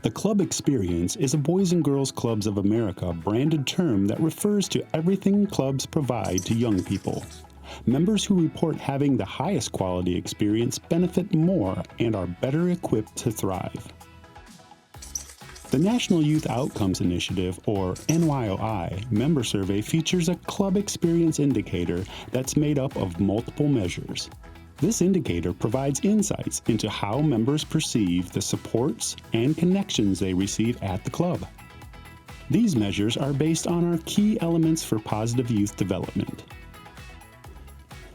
The club experience is a Boys and Girls Clubs of America branded term that refers to everything clubs provide to young people. Members who report having the highest quality experience benefit more and are better equipped to thrive. The National Youth Outcomes Initiative, or NYOI, member survey features a club experience indicator that's made up of multiple measures. This indicator provides insights into how members perceive the supports and connections they receive at the club. These measures are based on our key elements for positive youth development.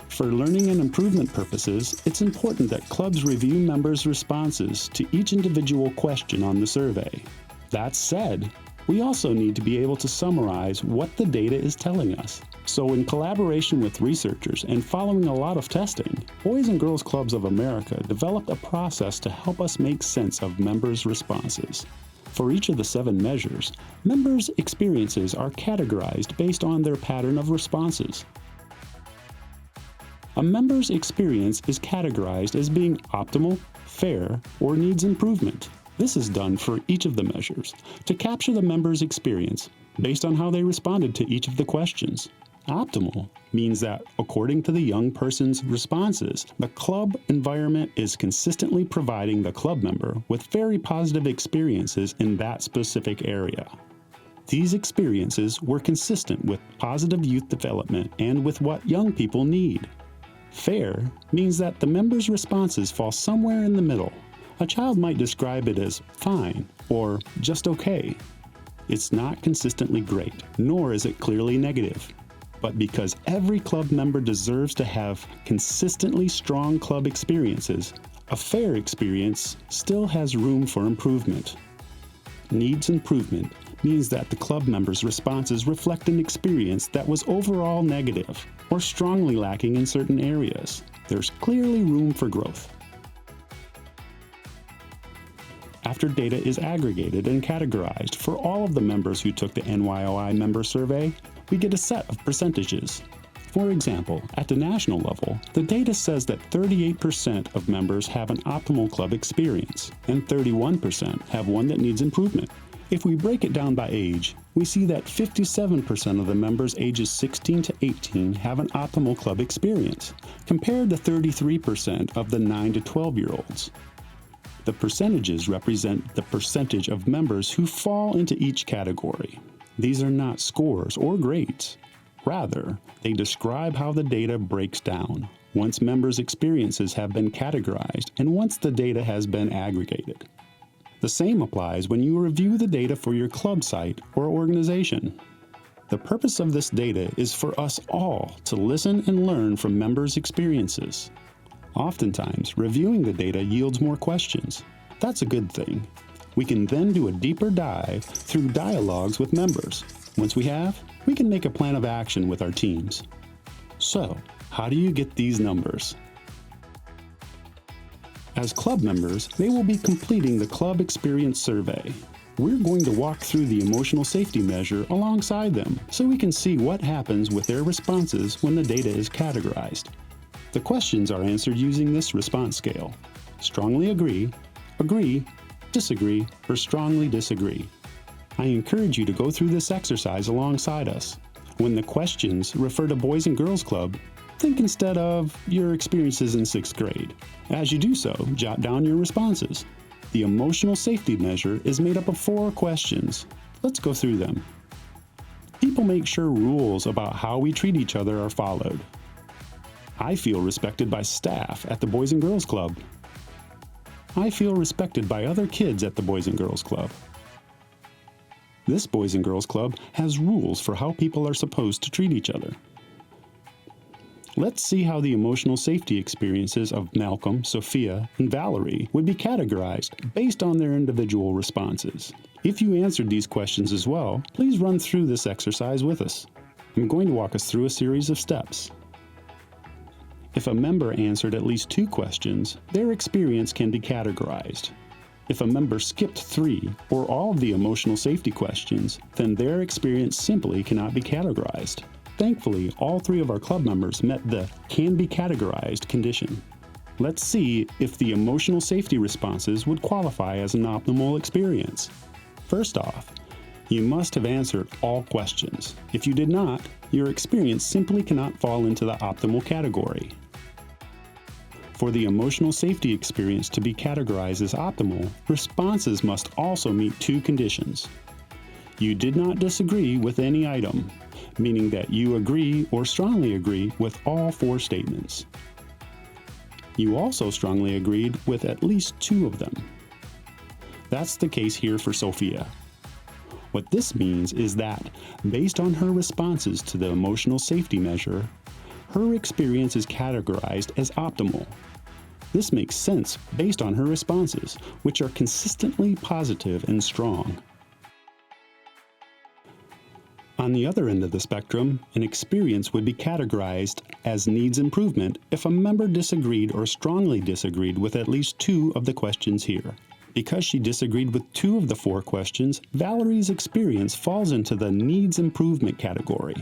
For learning and improvement purposes, it's important that clubs review members' responses to each individual question on the survey. That said, we also need to be able to summarize what the data is telling us. So in collaboration with researchers and following a lot of testing, Boys and Girls Clubs of America developed a process to help us make sense of members' responses. For each of the 7 measures, members' experiences are categorized based on their pattern of responses. A member's experience is categorized as being optimal, fair, or needs improvement. This is done for each of the measures to capture the member's experience based on how they responded to each of the questions. Optimal means that, according to the young person's responses, the club environment is consistently providing the club member with very positive experiences in that specific area. These experiences were consistent with positive youth development and with what young people need. Fair means that the member's responses fall somewhere in the middle. A child might describe it as fine or just okay. It's not consistently great, nor is it clearly negative. But because every club member deserves to have consistently strong club experiences, a fair experience still has room for improvement. Needs improvement means that the club members' responses reflect an experience that was overall negative or strongly lacking in certain areas. There's clearly room for growth. After data is aggregated and categorized for all of the members who took the NYOI member survey, we get a set of percentages. For example, at the national level, the data says that 38% of members have an optimal club experience, and 31% have one that needs improvement. If we break it down by age, we see that 57% of the members ages 16 to 18 have an optimal club experience, compared to 33% of the 9 to 12-year-olds. The percentages represent the percentage of members who fall into each category. These are not scores or grades. Rather, they describe how the data breaks down once members' experiences have been categorized and once the data has been aggregated. The same applies when you review the data for your club site or organization. The purpose of this data is for us all to listen and learn from members' experiences. Oftentimes, reviewing the data yields more questions. That's a good thing. We can then do a deeper dive through dialogues with members. Once we have, we can make a plan of action with our teams. So, how do you get these numbers? As club members, they will be completing the Club Experience Survey. We're going to walk through the emotional safety measure alongside them so we can see what happens with their responses when the data is categorized. The questions are answered using this response scale: strongly agree, agree, disagree, or strongly disagree. I encourage you to go through this exercise alongside us. When the questions refer to Boys and Girls Club, think instead of your experiences in 6th grade. As you do so, jot down your responses. The emotional safety measure is made up of 4 questions. Let's go through them. People make sure rules about how we treat each other are followed. I feel respected by staff at the Boys and Girls Club. I feel respected by other kids at the Boys and Girls Club. This Boys and Girls Club has rules for how people are supposed to treat each other. Let's see how the emotional safety experiences of Malcolm, Sophia, and Valerie would be categorized based on their individual responses. If you answered these questions as well, please run through this exercise with us. I'm going to walk us through a series of steps. If a member answered at least 2 questions, their experience can be categorized. If a member skipped 3 or all of the emotional safety questions, then their experience simply cannot be categorized. Thankfully, all 3 of our club members met the can be categorized condition. Let's see if the emotional safety responses would qualify as an optimal experience. First off, you must have answered all questions. If you did not, your experience simply cannot fall into the optimal category. For the emotional safety experience to be categorized as optimal, responses must also meet two conditions. You did not disagree with any item, meaning that you agree or strongly agree with all four statements. You also strongly agreed with at least two of them. That's the case here for Sophia. What this means is that, based on her responses to the emotional safety measure, her experience is categorized as optimal. This makes sense based on her responses, which are consistently positive and strong. On the other end of the spectrum, an experience would be categorized as needs improvement if a member disagreed or strongly disagreed with at least two of the questions here. Because she disagreed with two of the four questions, Valerie's experience falls into the needs improvement category.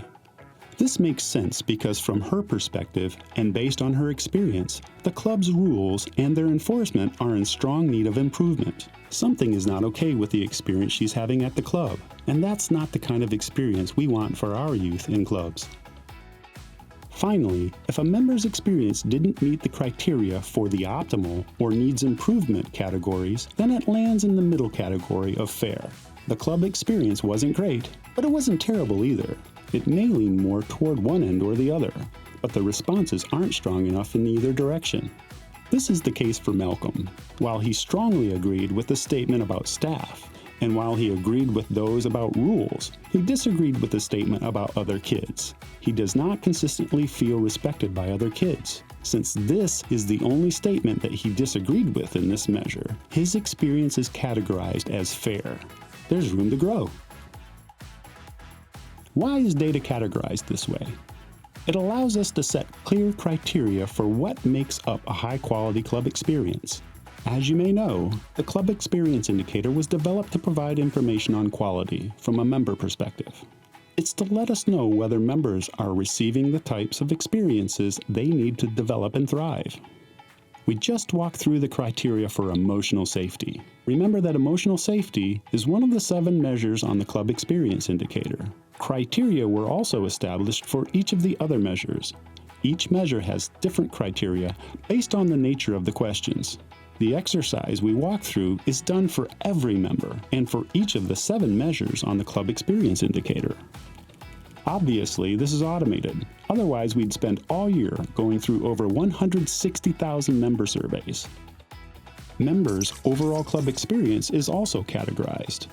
This makes sense because from her perspective, and based on her experience, the club's rules and their enforcement are in strong need of improvement. Something is not okay with the experience she's having at the club, and that's not the kind of experience we want for our youth in clubs. Finally, if a member's experience didn't meet the criteria for the optimal or needs improvement categories, then it lands in the middle category of fair. The club experience wasn't great, but it wasn't terrible either. It may lean more toward one end or the other, but the responses aren't strong enough in either direction. This is the case for Malcolm. While he strongly agreed with the statement about staff, and while he agreed with those about rules, he disagreed with the statement about other kids. He does not consistently feel respected by other kids. Since this is the only statement that he disagreed with in this measure, his experience is categorized as fair. There's room to grow. Why is data categorized this way? It allows us to set clear criteria for what makes up a high-quality club experience. As you may know, the Club Experience Indicator was developed to provide information on quality from a member perspective. It's to let us know whether members are receiving the types of experiences they need to develop and thrive. We just walked through the criteria for emotional safety. Remember that emotional safety is one of the 7 measures on the Club Experience Indicator. Criteria were also established for each of the other measures. Each measure has different criteria based on the nature of the questions. The exercise we walk through is done for every member and for each of the 7 measures on the Club Experience Indicator. Obviously, this is automated. Otherwise, we'd spend all year going through over 160,000 member surveys. Members' overall club experience is also categorized.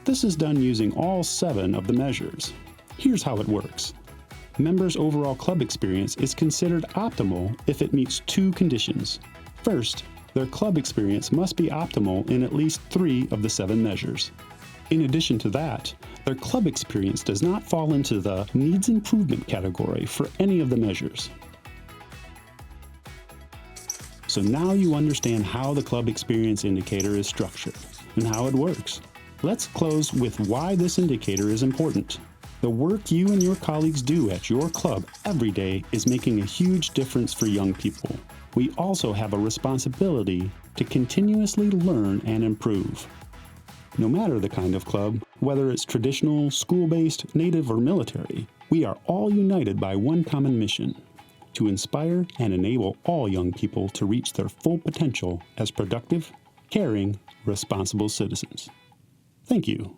This is done using all 7 of the measures. Here's how it works. Members' overall club experience is considered optimal if it meets 2 conditions. First, their club experience must be optimal in at least 3 of the 7 measures. In addition to that, their club experience does not fall into the needs improvement category for any of the measures. So now you understand how the Club Experience Indicator is structured and how it works. Let's close with why this indicator is important. The work you and your colleagues do at your club every day is making a huge difference for young people. We also have a responsibility to continuously learn and improve. No matter the kind of club, whether it's traditional, school-based, native, or military, we are all united by one common mission: to inspire and enable all young people to reach their full potential as productive, caring, responsible citizens. Thank you.